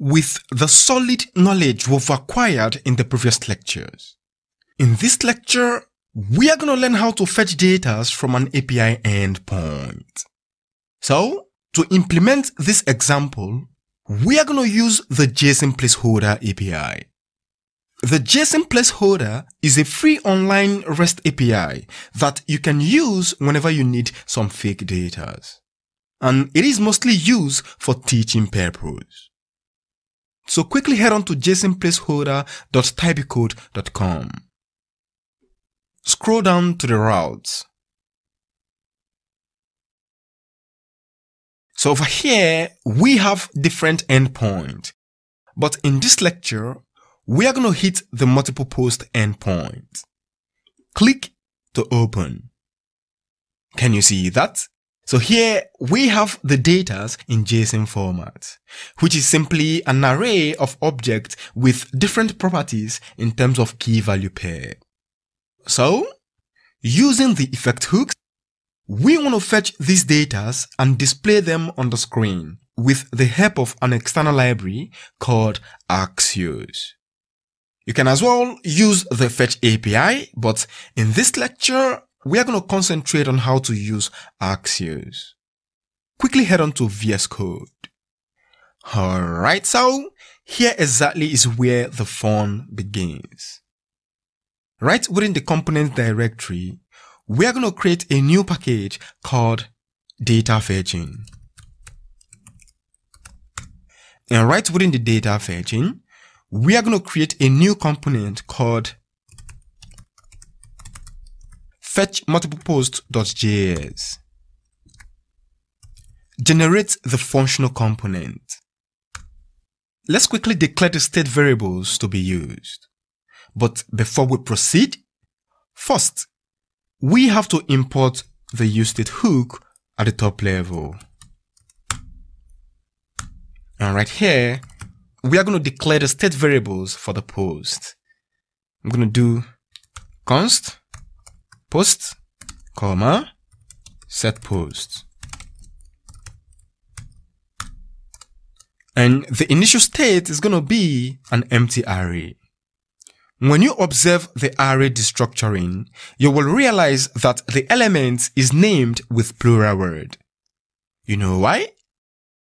with the solid knowledge we've acquired in the previous lectures. In this lecture, we are going to learn how to fetch data from an API endpoint. So, to implement this example, we are going to use the JSON placeholder API. The JSON placeholder is a free online REST API that you can use whenever you need some fake data. And it is mostly used for teaching purposes. So quickly head on to jsonplaceholder.typecode.com. Scroll down to the routes. So over here, we have different endpoints. But in this lecture, we are going to hit the multiple post endpoint. Click to open. Can you see that? So here we have the data in JSON format, which is simply an array of objects with different properties in terms of key value pair. So, using the effect hooks, we want to fetch these data and display them on the screen with the help of an external library called Axios. You can as well use the fetch API, but in this lecture, we are going to concentrate on how to use Axios. Quickly head on to VS Code. Alright, so here exactly is where the fun begins. Right within the component directory, we are going to create a new package called data fetching. And right within the data fetching, we are going to create a new component called fetchMultiplePost.js. Generate the functional component. Let's quickly declare the state variables to be used. But before we proceed, first, we have to import the useEffect hook at the top level. And right here, we are going to declare the state variables for the post. I'm going to do const post, comma, set post. And the initial state is going to be an empty array. When you observe the array destructuring, you will realize that the element is named with plural word. You know why?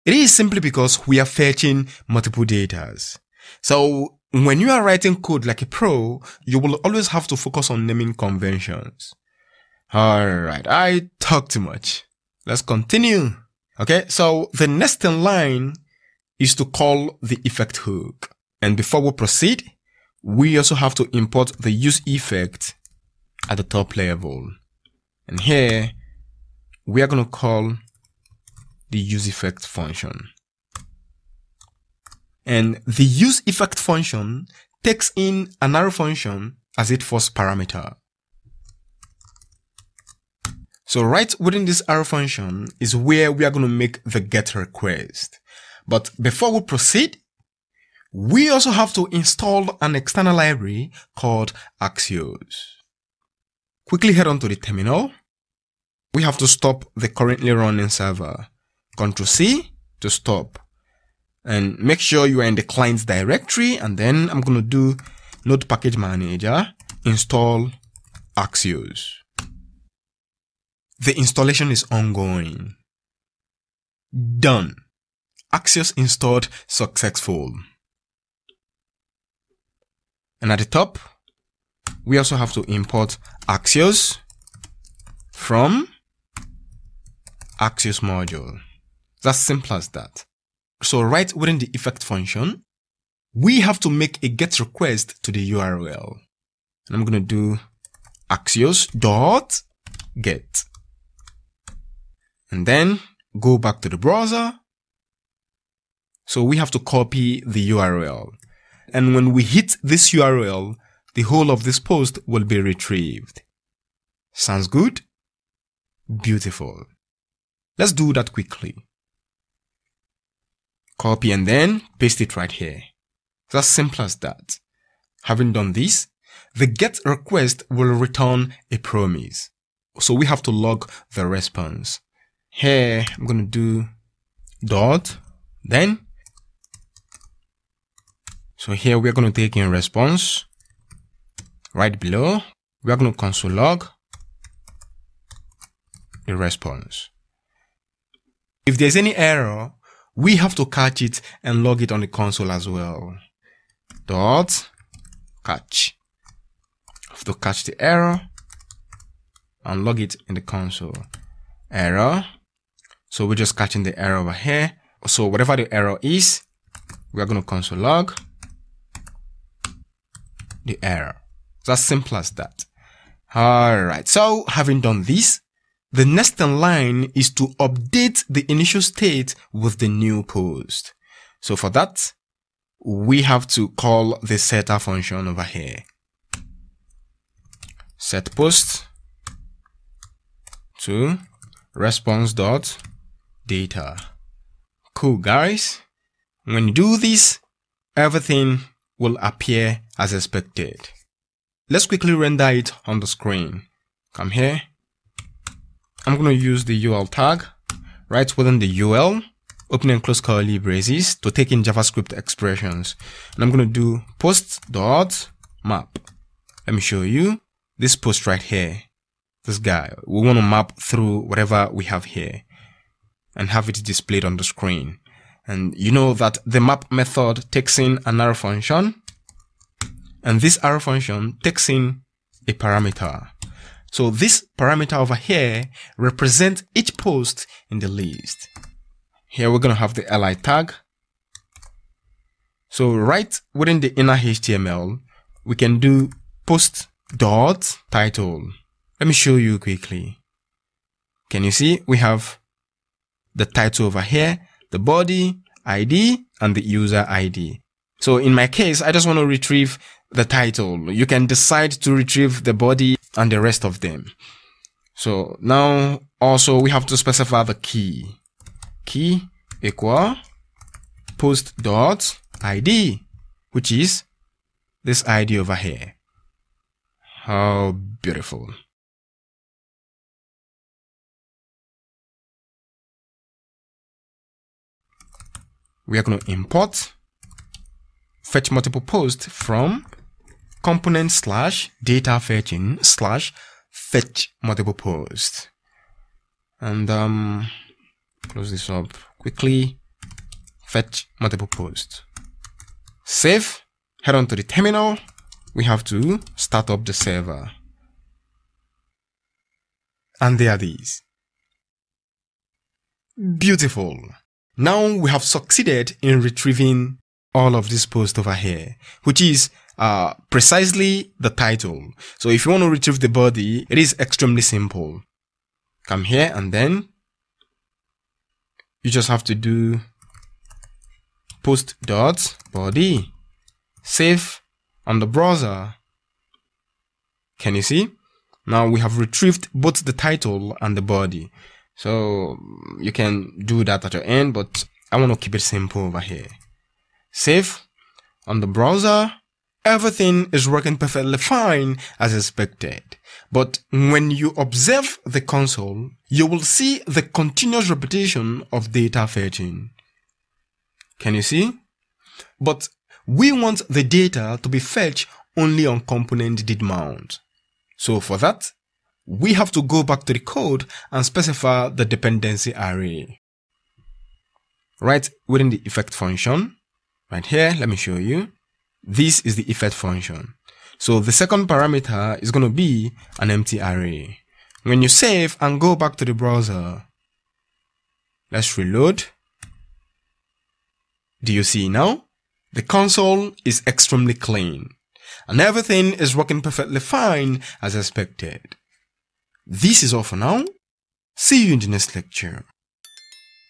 It is simply because we are fetching multiple datas. So when you are writing code like a pro, you will always have to focus on naming conventions. Alright, I talk too much. Let's continue. Okay, so the next in line is to call the effect hook. And before we proceed, we also have to import the UseEffect at the top level. And here, we are going to call the UseEffect function. And the UseEffect function takes in an arrow function as its first parameter. So right within this arrow function is where we are going to make the GET request. But before we proceed, we also have to install an external library called Axios. Quickly head on to the terminal. We have to stop the currently running server. Ctrl+C to stop. And make sure you are in the client's directory. And then I'm going to do node package manager, install Axios. The installation is ongoing. Done. Axios installed successful. And at the top, we also have to import Axios from Axios module. That's simple as that. So right within the effect function, we have to make a GET request to the URL. And I'm going to do axios.get. And then go back to the browser. So we have to copy the URL. And when we hit this URL, the whole of this post will be retrieved. Sounds good? Beautiful. Let's do that quickly. Copy and then paste it right here. It's as simple as that. Having done this, the GET request will return a promise. So we have to log the response. Here, I'm going to do dot, then So here we are going to take in response. Right below, we are going to console log the response. If there's any error, we have to catch it and log it on the console as well. Dot catch. Have to catch the error and log it in the console. Error. So we're just catching the error over here. So whatever the error is, we are going to console log the error. It's as simple as that. Alright, so having done this, the next in line is to update the initial state with the new post. So for that, we have to call the setter function over here. Set post to response.data. Cool, guys. When you do this, everything will appear as expected. Let's quickly render it on the screen. Come here. I'm going to use the UL tag right within the UL, open and close curly braces to take in JavaScript expressions. And I'm going to do post.map. Let me show you this post right here. This guy, we want to map through whatever we have here and have it displayed on the screen. And you know that the map method takes in an arrow function, and this arrow function takes in a parameter. So this parameter over here represents each post in the list. Here we're going to have the li tag. So right within the inner HTML, we can do post.title. Let me show you quickly. Can you see? We have the title over here, the body, ID, and the user ID. So in my case, I just want to retrieve the title. You can decide to retrieve the body and the rest of them. So now also we have to specify the key. Key equal post.id, which is this ID over here. How beautiful. We are going to import fetch multiple post from component / data fetching / fetch multiple post. And close this up quickly. Fetch multiple post. Save. Head on to the terminal. We have to start up the server. And there are these. Beautiful. Now we have succeeded in retrieving all of this post over here, which is precisely the title. So if you want to retrieve the body, it is extremely simple. Come here and then you just have to do post.body. Save on the browser. Can you see? Now we have retrieved both the title and the body. So you can do that at your end, but I want to keep it simple over here. Save on the browser. Everything is working perfectly fine as expected. But when you observe the console, you will see the continuous repetition of data fetching. Can you see? But we want the data to be fetched only on component did mount. So for that, we have to go back to the code and specify the dependency array. Right within the effect function, right here, let me show you. This is the effect function. So the second parameter is going to be an empty array. When you save and go back to the browser, let's reload. Do you see now? The console is extremely clean and everything is working perfectly fine as expected. This is all for now. See you in the next lecture.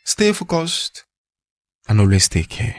Stay focused and always take care.